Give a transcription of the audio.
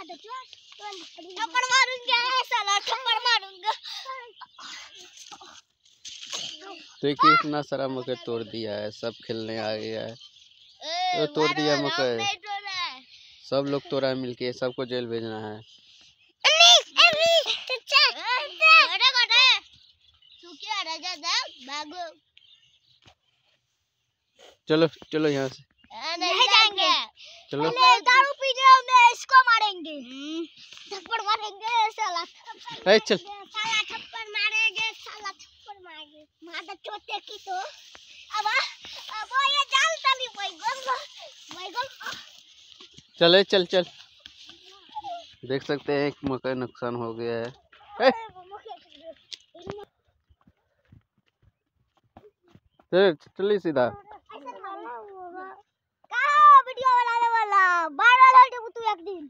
थप्पड़ मारूंगा साला, थप्पड़ मारूंगा। देखिए इतना सारा मकई तोड़ दिया है, सब खेलने आ गया है। तो तोड़ दिया मकई, सब लोग तोड़ा है मिलके, सबको जेल भेजना है। चलो चलो यहाँ से नहीं जाएंगे, चलो। दारू पीने में इसको मारेंगे, थप्पड़ मारेंगे साला, चल साला थप्पड़ मारेंगे, साला थप्पड़ मारेंगे, मार चोटे की तो। अब ये जाल तली बैगन चले चल चल। देख सकते हैं एक मकई नुकसान हो गया है। चलिए सीधा। वीडियो बनाने वाला वायरल हो तू एक दिन।